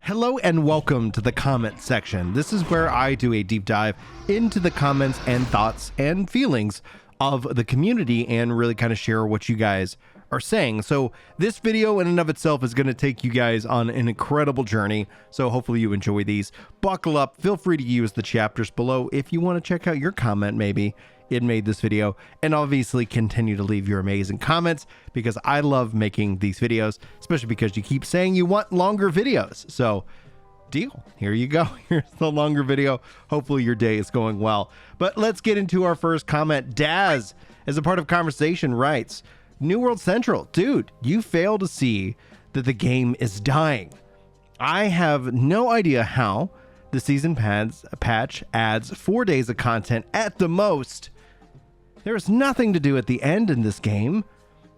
Hello and welcome to the comment section. This is where I do a deep dive into the comments and thoughts and feelings of the community and really kind of share what you guys are saying. So this video in and of itself is going to take you guys on an incredible journey. So hopefully you enjoy these. Buckle up. Feel free to use the chapters below if you want to check out your comment maybe it made this video, and obviously continue to leave your amazing comments because I love making these videos, especially because you keep saying you want longer videos. So deal, here you go. Here's the longer video. Hopefully your day is going well, but let's get into our first comment. Daz, as a part of conversation, writes, New World Central, dude, you fail to see that the game is dying. I have no idea how the season patch adds 4 days of content at the most. There is nothing to do at the end in this game.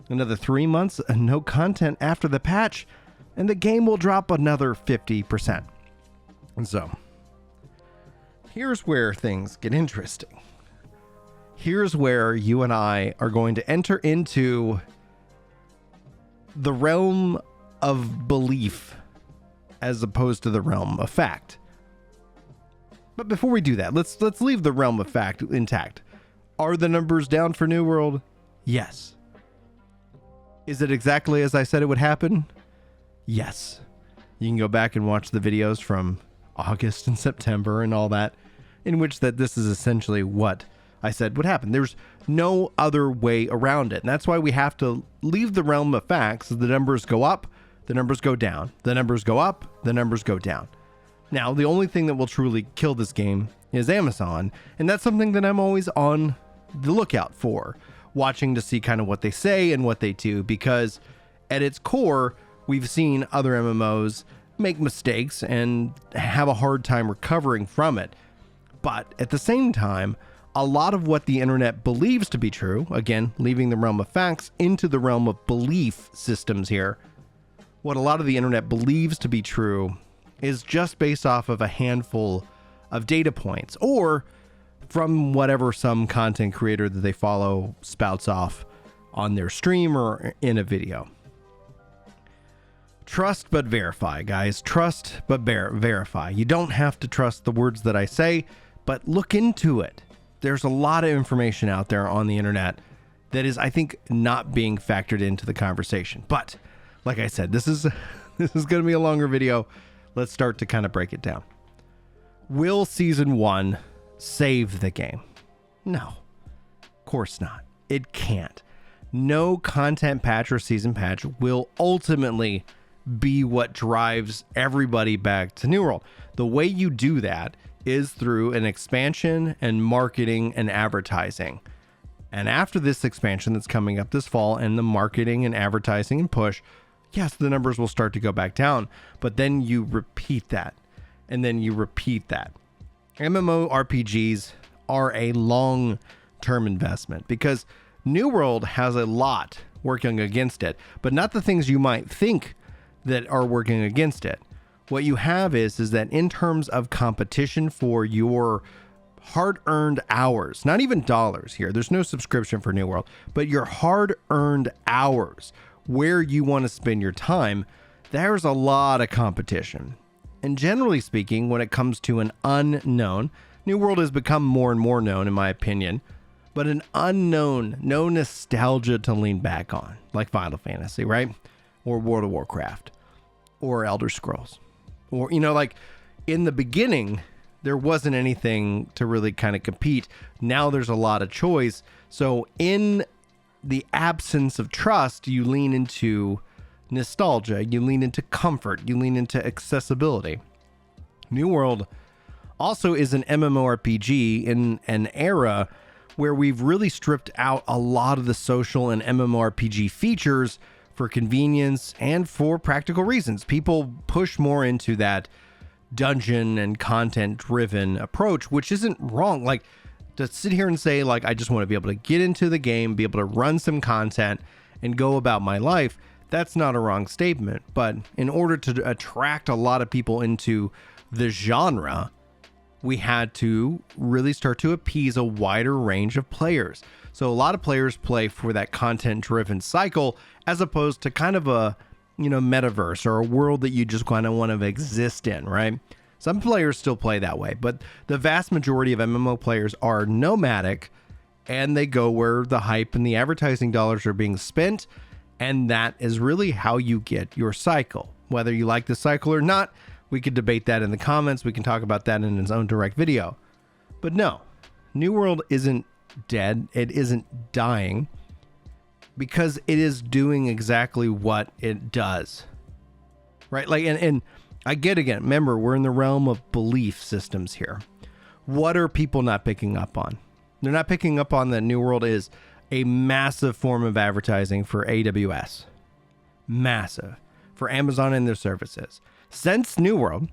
Another 3 months and no content after the patch, and the game will drop another 50%. And so, here's where things get interesting. Here's where you and I are going to enter into the realm of belief as opposed to the realm of fact. But before we do that, let's leave the realm of fact intact. Are the numbers down for New World? Yes. Is it exactly as I said it would happen? Yes. You can go back and watch the videos from August and September and all that, in which that this is essentially what I said would happen. There's no other way around it. And that's why we have to leave the realm of facts. The numbers go up, the numbers go down. The numbers go up, the numbers go down. Now, the only thing that will truly kill this game is Amazon. And that's something that I'm always on the lookout for, watching to see kind of what they say and what they do, because at its core, we've seen other MMOs make mistakes and have a hard time recovering from it. But at the same time, a lot of what the internet believes to be true, again, leaving the realm of facts into the realm of belief systems here, what a lot of the internet believes to be true is just based off of a handful of data points, or from whatever some content creator that they follow spouts off on their stream or in a video. Trust but verify, guys. Trust but verify. You don't have to trust the words that I say, but look into it. There's a lot of information out there on the internet that is, I think, not being factored into the conversation. But like I said, this is going to be a longer video. Let's start to kind of break it down. Will Season 1 save the game? No, of course not. It can't. No content patch or season patch will ultimately be what drives everybody back to New World. The way you do that is through an expansion and marketing and advertising. And after this expansion that's coming up this fall and the marketing and advertising and push, yes, the numbers will start to go back down, but then you repeat that, and then you repeat that. MMORPGs are a long-term investment because New World has a lot working against it, but not the things you might think that are working against it. What you have is that in terms of competition for your hard-earned hours, not even dollars here, there's no subscription for New World, but your hard-earned hours, where you want to spend your time, there's a lot of competition. And generally speaking, when it comes to an unknown, New World has become more and more known in my opinion, but an unknown, no nostalgia to lean back on, like Final Fantasy, right? Or World of Warcraft, or Elder Scrolls. Or, like in the beginning, there wasn't anything to really kind of compete. Now there's a lot of choice. So in the absence of trust, you lean into nostalgia, you lean into comfort, you lean into accessibility. New World also is an MMORPG in an era where we've really stripped out a lot of the social and MMORPG features for convenience and for practical reasons. People push more into that dungeon and content driven approach, which isn't wrong. Like, to sit here and say, like, I just want to be able to get into the game, be able to run some content and go about my life, that's not a wrong statement. But in order to attract a lot of people into the genre, we had to really start to appease a wider range of players. So a lot of players play for that content driven cycle as opposed to kind of a metaverse or a world that you just kind of want to exist in, right? Some players still play that way, but the vast majority of MMO players are nomadic, and they go where the hype and the advertising dollars are being spent, and that is really how you get your cycle. Whether you like the cycle or not, we could debate that in the comments. We can talk about that in its own direct video. But no, New World isn't dead. It isn't dying, because it is doing exactly what it does, right? Like, and I get, again, remember, we're in the realm of belief systems here. What are people not picking up on? They're not picking up on that New World is a massive form of advertising for AWS. Massive. For Amazon and their services. Since New World,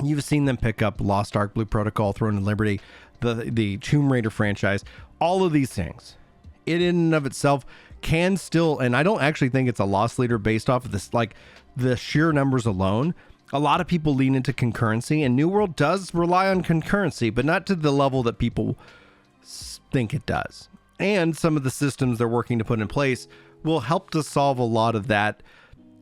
you've seen them pick up Lost Ark, Blue Protocol, Throne of Liberty, the Tomb Raider franchise, all of these things. It in and of itself can still, and I don't actually think it's a loss leader based off of this, like the sheer numbers alone. A lot of people lean into concurrency, and New World does rely on concurrency, but not to the level that people think it does. And some of the systems they're working to put in place will help to solve a lot of that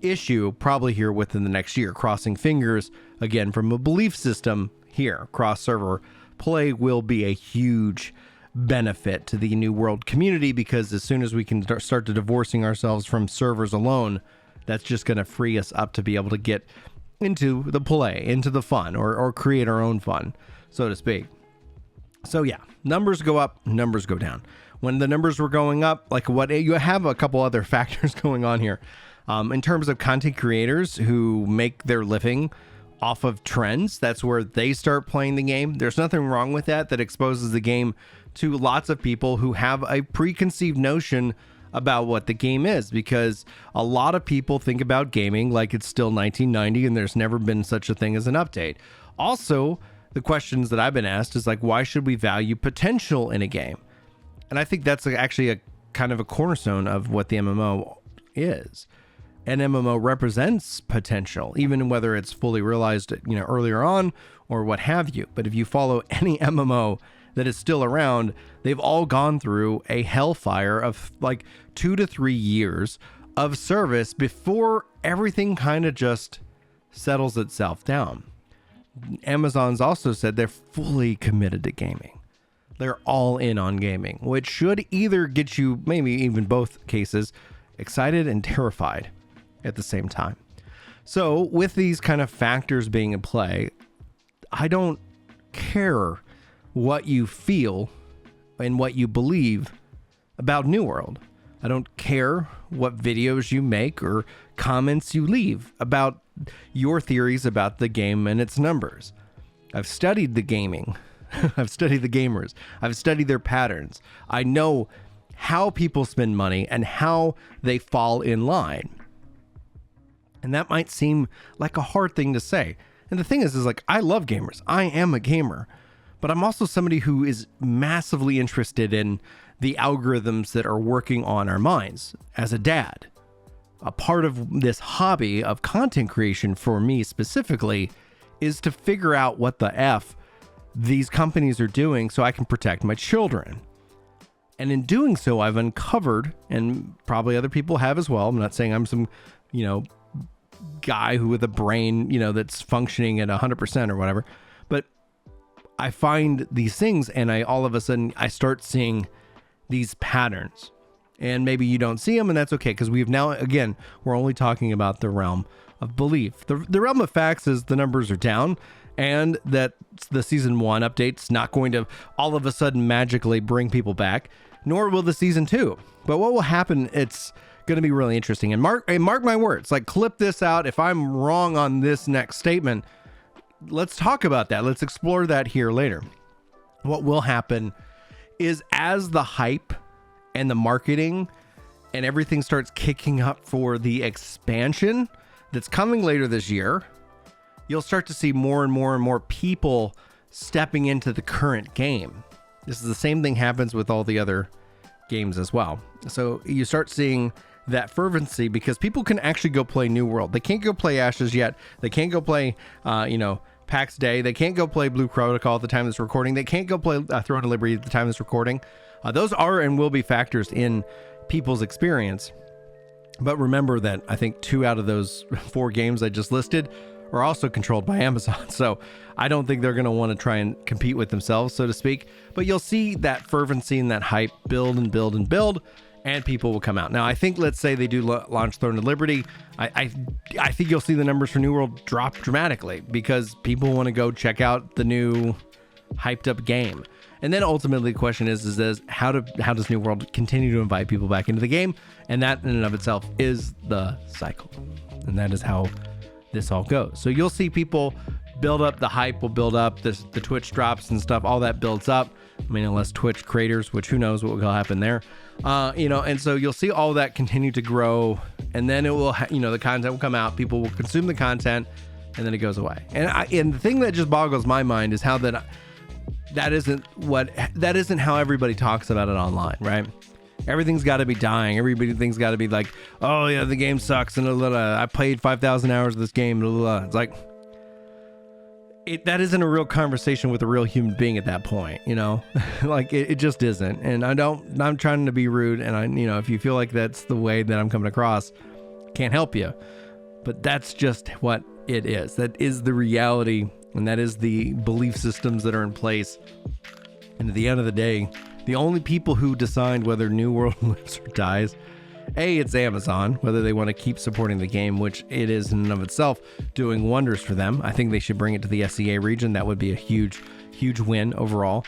issue probably here within the next year. Crossing fingers, again, from a belief system here. Cross-server play will be a huge benefit to the New World community, because as soon as we can start to divorcing ourselves from servers alone, that's just going to free us up to be able to get into the play, into the fun, or create our own fun, so to speak. So yeah, numbers go up, numbers go down. When the numbers were going up, like what you have a couple other factors going on here. In terms of content creators who make their living off of trends, that's where they start playing the game. There's nothing wrong with that. That exposes the game to lots of people who have a preconceived notion about what the game is, because a lot of people think about gaming like it's still 1990 and there's never been such a thing as an update. Also, the questions that I've been asked is like, why should we value potential in a game? And I think that's actually a kind of a cornerstone of what the MMO is. An MMO represents potential, even whether it's fully realized, earlier on or what have you. But if you follow any MMO that is still around, they've all gone through a hellfire of like 2 to 3 years of service before everything kind of just settles itself down. Amazon's also said they're fully committed to gaming. They're all in on gaming, which should either get you, maybe even both cases, excited and terrified at the same time. So with these kind of factors being in play, I don't care what you feel and what you believe about New World. I don't care what videos you make or comments you leave about your theories about the game and its numbers. I've studied the gaming. I've studied the gamers. I've studied their patterns. I know how people spend money and how they fall in line. And that might seem like a hard thing to say. And the thing is like, I love gamers. I am a gamer. But I'm also somebody who is massively interested in the algorithms that are working on our minds as a dad. A part of this hobby of content creation for me specifically is to figure out what the F these companies are doing so I can protect my children. And in doing so, I've uncovered, and probably other people have as well, I'm not saying I'm some, guy who with a brain, that's functioning at 100% or whatever, but I find these things and all of a sudden I start seeing these patterns. And maybe you don't see them, and that's okay, because we've now, again, we're only talking about the realm of belief. The realm of facts is the numbers are down, and that the season 1 update's not going to all of a sudden magically bring people back, nor will the season 2. But what will happen, it's going to be really interesting. And mark my words, like clip this out. If I'm wrong on this next statement, let's talk about that. Let's explore that here later. What will happen is as the hype and the marketing and everything starts kicking up for the expansion that's coming later this year, you'll start to see more and more and more people stepping into the current game. This is the same thing happens with all the other games as well. So you start seeing that fervency because people can actually go play New World. They can't go play Ashes yet. They can't go play, PAX Day. They can't go play Blue Protocol at the time of this recording. They can't go play Throne of Liberty at the time of this recording. Those are and will be factors in people's experience. But remember that I think 2 out of those 4 games I just listed are also controlled by Amazon. So I don't think they're going to want to try and compete with themselves, so to speak. But you'll see that fervency and that hype build and build and build, and people will come out. Now, I think, let's say they do launch Throne of Liberty. I think you'll see the numbers for New World drop dramatically because people want to go check out the new hyped up game. And then ultimately the question is how does New World continue to invite people back into the game? And that in and of itself is the cycle. And that is how this all goes. So you'll see people build up, the hype will build up, the Twitch drops and stuff, all that builds up. I mean, unless Twitch creators, which who knows what will happen there. And so you'll see all that continue to grow, and then it will, the content will come out, people will consume the content, and then it goes away. And the thing that just boggles my mind is how that isn't how everybody talks about it online, right? Everything's got to be dying. Everything's got to be like, oh yeah, the game sucks, and I played 5,000 hours of this game. It's like, that isn't a real conversation with a real human being at that point, like it just isn't. And I'm trying to be rude, and if you feel like that's the way that I'm coming across, can't help you. But that's just what it is. That is the reality, and that is the belief systems that are in place. And at the end of the day, the only people who decide whether New World lives or dies, it's Amazon, whether they want to keep supporting the game, which it is in and of itself doing wonders for them. I think they should bring it to the SEA region. That would be a huge, huge win overall.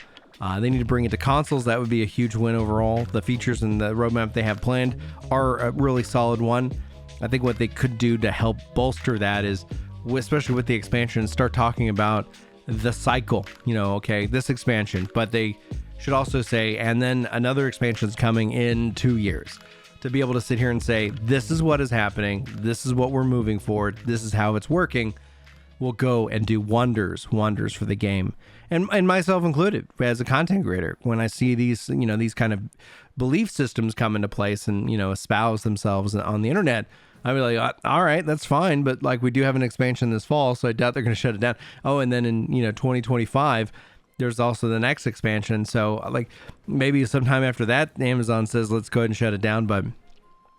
They need to bring it to consoles. That would be a huge win overall. The features and the roadmap they have planned are a really solid one. I think what they could do to help bolster that is, especially with the expansion, start talking about the cycle. This expansion, but they should also say, and then another expansion is coming in 2 years. To be able to sit here and say, this is what is happening, this is what we're moving forward, this is how it's working, will go and do wonders for the game. And myself included, as a content creator, when I see these, these kind of belief systems come into place and, espouse themselves on the internet, I'd be like, all right, that's fine, but like we do have an expansion this fall, so I doubt they're going to shut it down. Oh, and then in 2025, there's also the next expansion. So like maybe sometime after that, Amazon says, let's go ahead and shut it down. But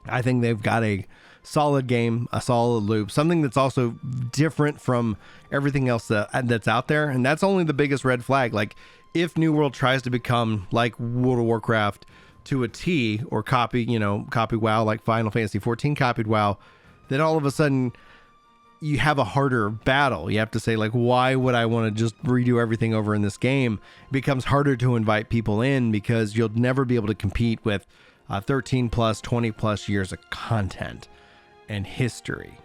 I think they've got a solid game, a solid loop, something that's also different from everything else that's out there. And that's only the biggest red flag. Like if New World tries to become like World of Warcraft to a T, or copy WoW, like Final Fantasy 14 copied WoW, then all of a sudden you have a harder battle. You have to say, like, why would I want to just redo everything over in this game? It becomes harder to invite people in because you'll never be able to compete with 13 plus, 20 plus years of content and history.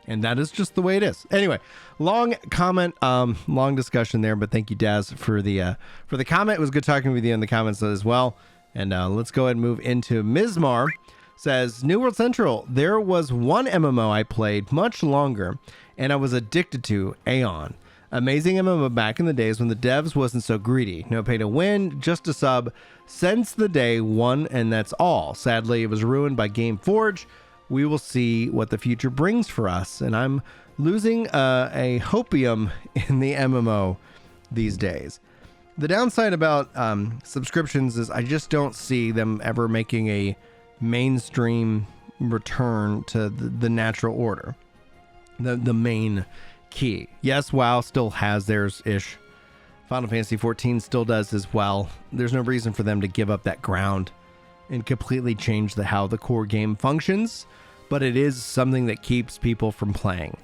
And that is just the way it is. Anyway, long comment, long discussion there, but thank you, Daz, for the comment. It was good talking with you in the comments as well. And let's go ahead and move into mizmar. Says, New World Central, there was one MMO I played much longer, and I was addicted to, Aeon. Amazing MMO back in the days when the devs wasn't so greedy. No pay to win, just a sub. Since the day one, and that's all. Sadly, it was ruined by Gameforge. We will see what the future brings for us, and I'm losing a hopium in the MMO these days. The downside about subscriptions is I just don't see them ever making a mainstream return to the natural order, the main key. Yes, WoW still has theirs ish. Final Fantasy 14 still does as well. There's no reason for them to give up that ground and completely change how the core game functions, but it is something that keeps people from playing.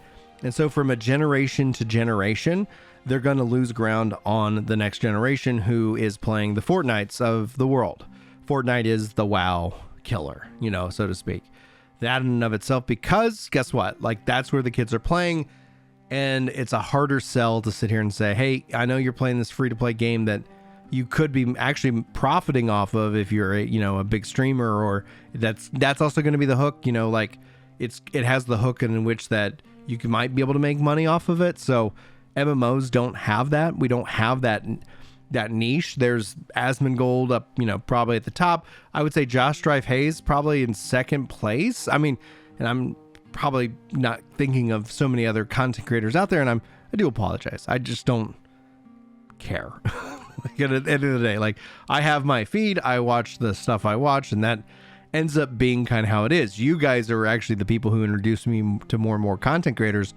And so from a generation to generation, they're going to lose ground on the next generation who is playing the Fortnites of the world. Fortnite is the WoW killer, so to speak. That in and of itself, because guess what? Like, that's where the kids are playing, and it's a harder sell to sit here and say, hey, I know you're playing this free-to-play game that you could be actually profiting off of if you're a big streamer, or that's also going to be the hook, like it has the hook in which that you might be able to make money off of it. So MMOs don't have that. We don't have that niche. There's Asmongold up, probably at the top. I would say Josh Strife Hayes probably in second place. I mean, and I'm probably not thinking of so many other content creators out there, and I do apologize. I just don't care. Like, at the end of the day, like, I have my feed, I watch the stuff I watch, and that ends up being kind of how it is. You guys are actually the people who introduced me to more and more content creators,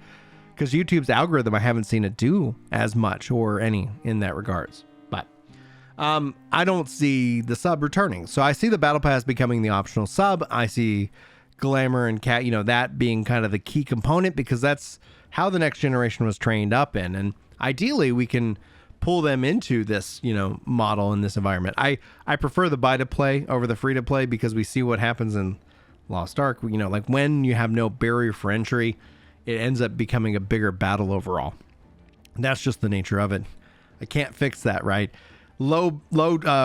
because YouTube's algorithm, I haven't seen it do as much or any in that regards. But I don't see the sub returning. So I see the battle pass becoming the optional sub. I see glamour and cat, that being kind of the key component, because that's how the next generation was trained up in. And ideally we can pull them into this, model in this environment. I prefer the buy to play over the free to play, because we see what happens in Lost Ark. Like when you have no barrier for entry, it ends up becoming a bigger battle overall. That's just the nature of it. I can't fix that, right? Low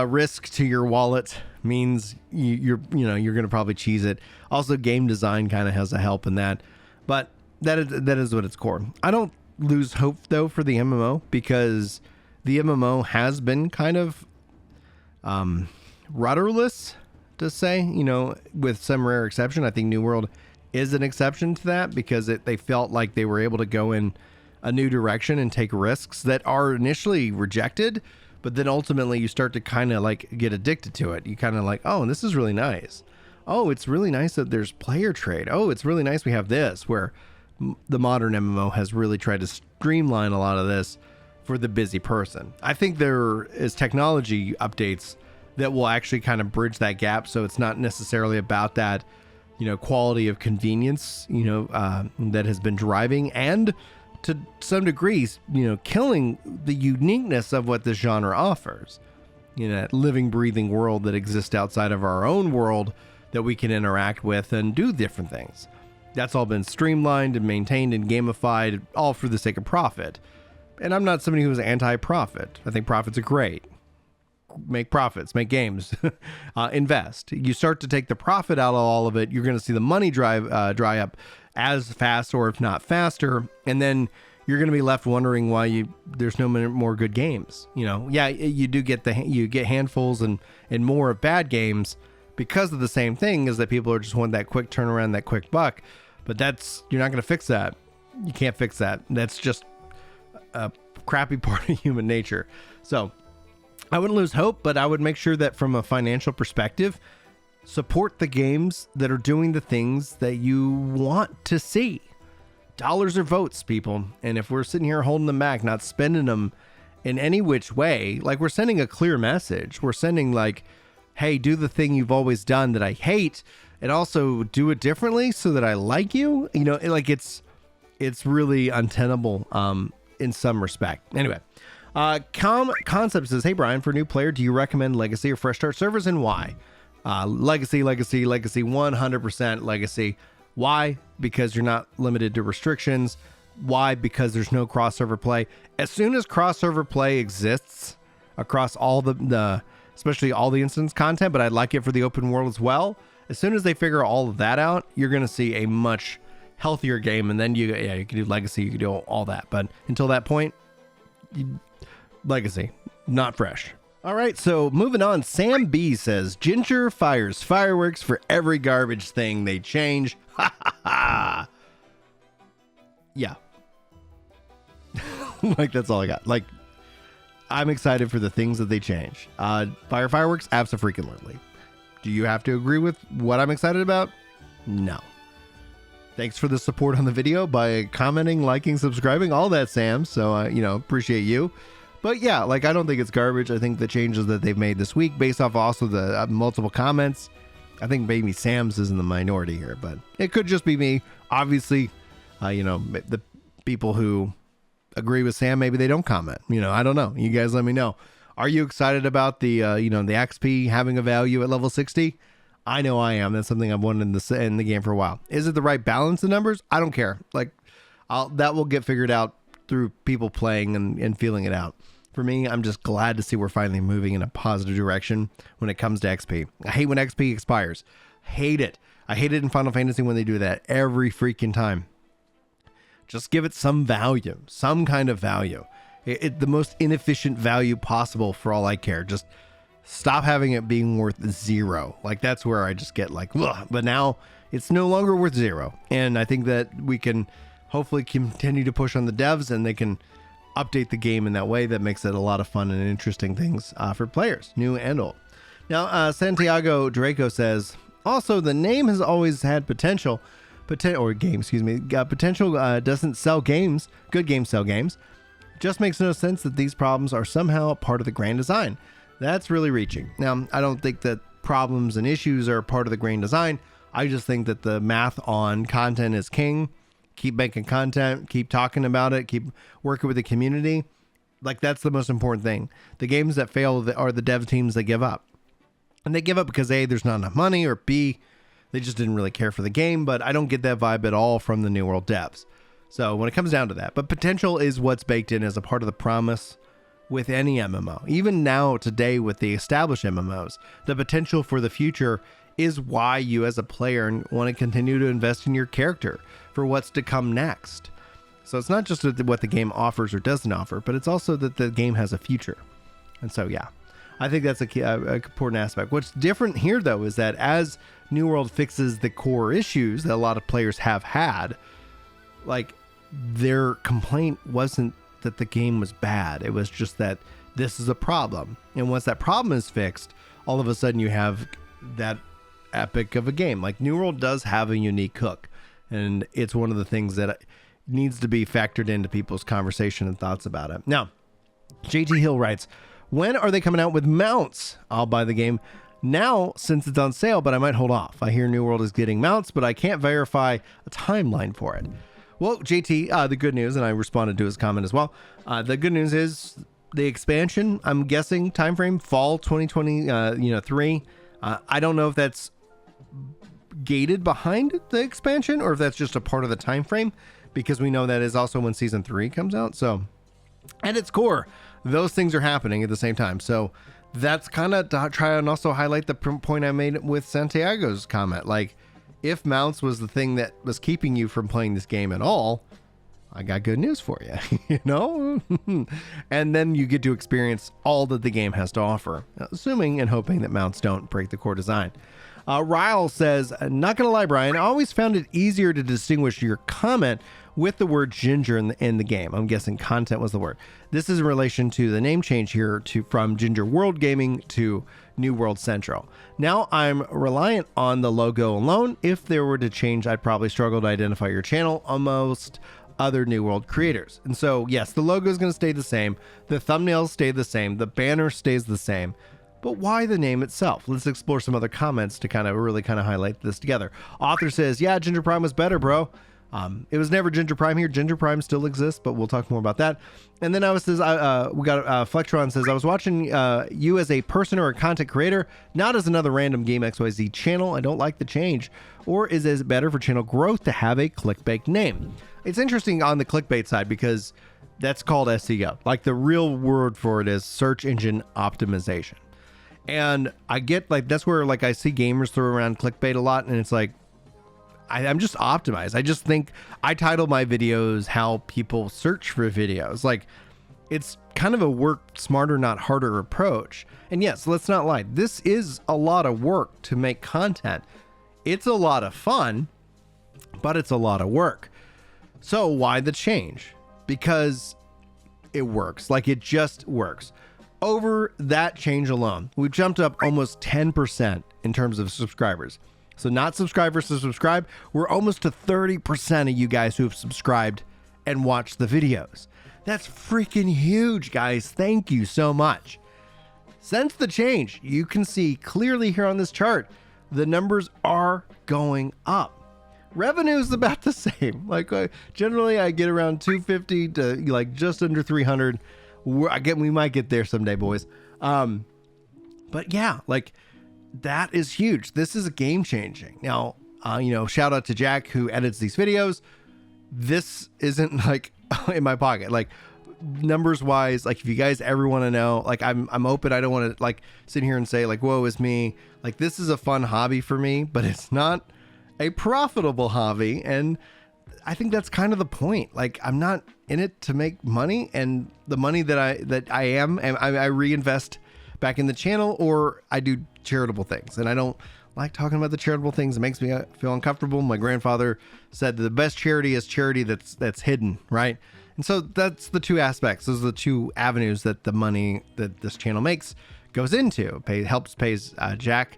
risk to your wallet means you're going to probably cheese it. Also, game design kind of has a help in that, but that is what its core. I don't lose hope though for the MMO, because the MMO has been kind of rudderless, to say, with some rare exception. I think New World is an exception to that, because they felt like they were able to go in a new direction and take risks that are initially rejected, but then ultimately you start to kind of like get addicted to it. You kind of like, oh, this is really nice. Oh, it's really nice that there's player trade. Oh, it's really nice we have this, where the modern MMO has really tried to streamline a lot of this for the busy person. I think there is technology updates that will actually kind of bridge that gap, so it's not necessarily about that quality of convenience, that has been driving, and to some degrees, killing the uniqueness of what this genre offers. That living, breathing world that exists outside of our own world that we can interact with and do different things. That's all been streamlined and maintained and gamified, all for the sake of profit. And I'm not somebody who's anti-profit. I think profits are great. Make profits, make games, invest. You start to take the profit out of all of it, you're going to see the money dry up as fast, or if not faster, and then you're going to be left wondering why there's no more good games. You do get handfuls and more of bad games, because of the same thing, is that people are just want that quick turnaround, that quick buck. But you're not going to fix that. You can't fix that. That's just a crappy part of human nature. So I wouldn't lose hope, but I would make sure that from a financial perspective, support the games that are doing the things that you want to see. Dollars are votes, people. And if we're sitting here holding them back, not spending them in any which way, like we're sending a clear message. We're sending like, hey, do the thing you've always done that I hate, and also do it differently so that I like you. Like it's really untenable in some respect. Anyway. CalmConcept says, hey Brian, for a new player, do you recommend Legacy or Fresh Start servers, and why? Legacy, 100% Legacy. Why? Because you're not limited to restrictions. Why? Because there's no cross-server play. As soon as cross-server play exists across all the especially all the instance content, but I'd like it for the open world as well. As soon as they figure all of that out, you're going to see a much healthier game, and then you can do Legacy, you can do all that. But until that point, Legacy, not Fresh. All right, so moving on. Sam B says, Ginger fires fireworks for every garbage thing they change. Ha ha ha. Yeah. Like, that's all I got. Like, I'm excited for the things that they change. Fire fireworks, abso-freaking-lutely. Do you have to agree with what I'm excited about? No. Thanks for the support on the video by commenting, liking, subscribing, all that, Sam. So, appreciate you. But yeah, like, I don't think it's garbage. I think the changes that they've made this week, based off also the multiple comments, I think maybe Sam's is in the minority here, but it could just be me. Obviously, the people who agree with Sam, maybe they don't comment. I don't know. You guys let me know. Are you excited about the XP having a value at level 60? I know I am. That's something I've wanted in the game for a while. Is it the right balance of numbers? I don't care. Like, that will get figured out through people playing and feeling it out. For me, I'm just glad to see we're finally moving in a positive direction when it comes to XP. I hate when XP expires. Hate it. I hate it in Final Fantasy when they do that every freaking time. Just give it some value, some kind of value. The most inefficient value possible for all I care. Just stop having it being worth 0. Like, that's where I just get like, ugh. But now it's no longer worth 0. And I think that we can hopefully continue to push on the devs, and they can update the game in that way that makes it a lot of fun and interesting things for players, new and old. Now, Santiago Draco says, Also, the name has always had potential, potential doesn't sell games. Good games sell games. Just makes no sense that these problems are somehow part of the grand design. That's really reaching. Now, I don't think that problems and issues are part of the grand design. I just think that the math on content is king. Keep making content, keep talking about it, keep working with the community. Like, that's the most important thing. The games that fail are the dev teams that give up. And they give up because A, there's not enough money, or B, they just didn't really care for the game. But I don't get that vibe at all from the New World devs. So when it comes down to that, but potential is what's baked in as a part of the promise with any MMO. Even now, today, with the established MMOs, the potential for the future is why you as a player want to continue to invest in your character for what's to come next. So it's not just what the game offers or doesn't offer, but it's also that the game has a future. And so, yeah, I think that's a important aspect. What's different here, though, is that as New World fixes the core issues that a lot of players have had, like, their complaint wasn't that the game was bad. It was just that this is a problem. And once that problem is fixed, all of a sudden you have that epic of a game. Like, New World does have a unique hook, and it's one of the things that needs to be factored into people's conversation and thoughts about it. Now, JT Hill writes, when are they coming out with mounts? I'll buy the game now since it's on sale, but I might hold off. I hear New World is getting mounts, but I can't verify a timeline for it. Well, JT, the good news, and I responded to his comment as well. The good news is the expansion, I'm guessing timeframe fall 2023. I don't know if that's gated behind the expansion or if that's just a part of the time frame, because we know that is also when season 3 comes out. So at its core, those things are happening at the same time. So that's kind of to try and also highlight the point I made with Santiago's comment. Like, if mounts was the thing that was keeping you from playing this game at all, I got good news for you, you know? And then you get to experience all that the game has to offer, assuming and hoping that mounts don't break the core design. Ryle says, not gonna lie, Brian, I always found it easier to distinguish your comment with the word ginger in the game. I'm guessing content was the word. This is in relation to the name change here from Ginger World Gaming to New World Central. Now I'm reliant on the logo alone. If there were to change, I'd probably struggle to identify your channel almost other New World creators. And so, yes, the logo is going to stay the same. The thumbnails stay the same. The banner stays the same. But why the name itself? Let's explore some other comments to really highlight this together. Author says, yeah, Ginger Prime was better, bro. It was never Ginger Prime here. Ginger Prime still exists, but we'll talk more about that. And then Fectron says, I was watching you as a person or a content creator, not as another random Game XYZ channel. I don't like the change. Or is it better for channel growth to have a clickbait name? It's interesting on the clickbait side because that's called SEO. Like, the real word for it is search engine optimization. And I get, like, that's where, like, I see gamers throw around clickbait a lot, and it's like, I'm just optimized. I just think I title my videos how people search for videos. Like, it's kind of a work smarter, not harder approach. And yes, let's not lie. This is a lot of work to make content. It's a lot of fun, but it's a lot of work. So why the change? Because it works. Like, it just works. Over that change alone, we've jumped up almost 10% in terms of subscribers. So not subscribers to subscribe. We're almost to 30% of you guys who have subscribed and watched the videos. That's freaking huge, guys. Thank you so much. Since the change, you can see clearly here on this chart, the numbers are going up. Revenue is about the same. Like, generally I get around 250 to like just under 300. We might get there someday, boys. But yeah, like, that is huge. This is a game changing. Now, shout out to Jack who edits these videos. This isn't like in my pocket. Like, numbers wise, like, if you guys ever want to know, like, I'm open. I don't want to like sit here and say like, whoa, is me. Like, this is a fun hobby for me, but it's not a profitable hobby. And I think that's kind of the point. Like, I'm not in it to make money, and the money that I am, and I reinvest back in the channel, or I do charitable things. And I don't like talking about the charitable things. It makes me feel uncomfortable. My grandfather said that the best charity is charity that's hidden, right? And so that's the two aspects. Those are the two avenues that the money that this channel makes goes into. Pays Jack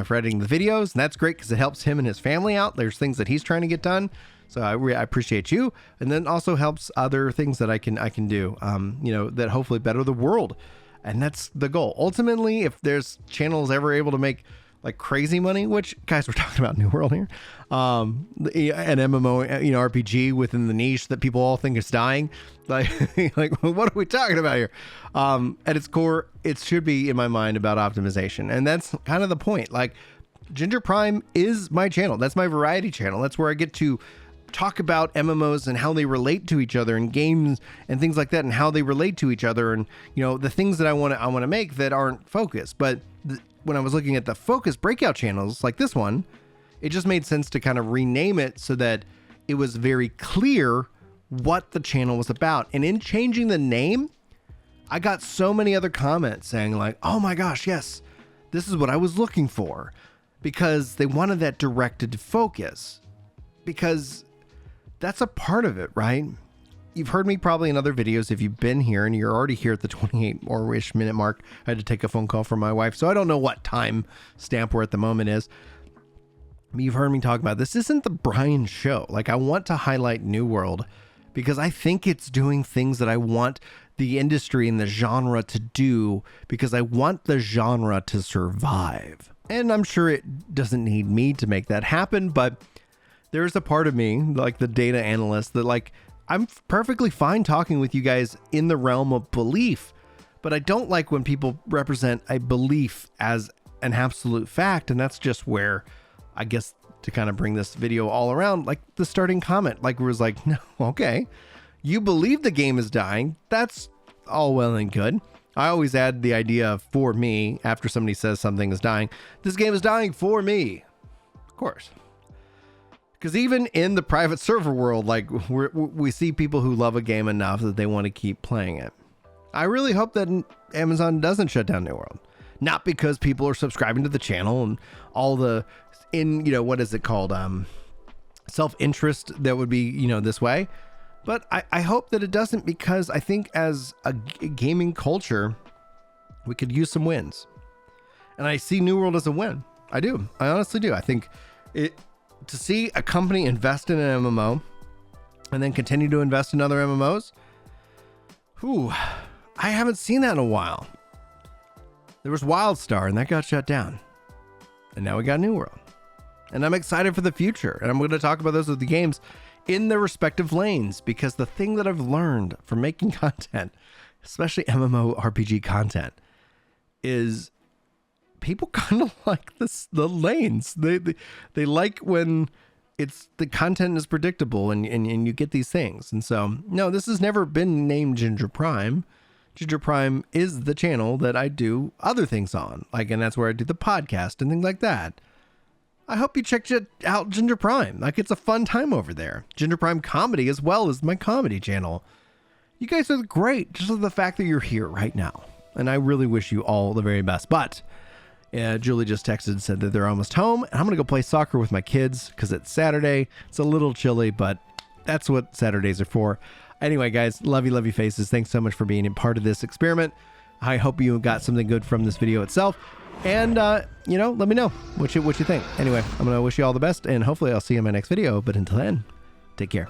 for editing the videos. And that's great because it helps him and his family out. There's things that he's trying to get done. So I appreciate you. And then also helps other things that I can do, that hopefully better the world. And that's the goal. Ultimately, if there's channels ever able to make like crazy money, which, guys, we're talking about New World here, an MMO, RPG within the niche that people all think is dying. Like, what are we talking about here? At its core, it should be, in my mind, about optimization. And that's kind of the point. Like, Ginger Prime is my channel. That's my variety channel. That's where I get to talk about MMOs and how they relate to each other, and games and things like that, and how they relate to each other, and the things that I want to make that aren't focused. But when I was looking at the focus breakout channels like this one, it just made sense to kind of rename it so that it was very clear what the channel was about. And in changing the name, I got so many other comments saying like, oh my gosh, yes, this is what I was looking for, because they wanted that directed focus, because that's a part of it, right? You've heard me probably in other videos if you've been here, and you're already here at the 28 or ish minute mark. I had to take a phone call from my wife, so I don't know what time stamp we're at the moment is. You've heard me talk about this isn't the Brian show. Like, I want to highlight New World because I think it's doing things that I want the industry and the genre to do, because I want the genre to survive. And I'm sure it doesn't need me to make that happen, but there's a part of me, like the data analyst, that like, I'm perfectly fine talking with you guys in the realm of belief, but I don't like when people represent a belief as an absolute fact. And that's just where, I guess, to kind of bring this video all around, like the starting comment, like, was like, no, okay, you believe the game is dying. That's all well and good. I always add the idea of for me after somebody says something is dying. This game is dying for me, of course. Because even in the private server world, like, we see people who love a game enough that they want to keep playing it. I really hope that Amazon doesn't shut down New World. Not because people are subscribing to the channel and all the, what is it called? Self-interest that would be, this way. But I hope that it doesn't, because I think as a gaming culture, we could use some wins. And I see New World as a win. I do. I honestly do. I think to see a company invest in an MMO and then continue to invest in other MMOs, I haven't seen that in a while. There was WildStar and that got shut down. And now we got New World. And I'm excited for the future. And I'm going to talk about those with the games in their respective lanes, because the thing that I've learned from making content, especially MMORPG content, is people kind of like the lanes. They like when the content is predictable and you get these things. And so, no, this has never been named Ginger Prime. Ginger Prime is the channel that I do other things on, and that's where I do the podcast and things like that. I hope you check out Ginger Prime. Like, it's a fun time over there. Ginger Prime Comedy as well as my comedy channel. You guys are great, just the fact that you're here right now. And I really wish you all the very best. But Julie just texted and said that they're almost home, and I'm going to go play soccer with my kids because it's Saturday. It's a little chilly, but that's what Saturdays are for. Anyway, guys, love you faces. Thanks so much for being a part of this experiment. I hope you got something good from this video itself. And, let me know what you think. Anyway, I'm going to wish you all the best, and hopefully I'll see you in my next video. But until then, take care.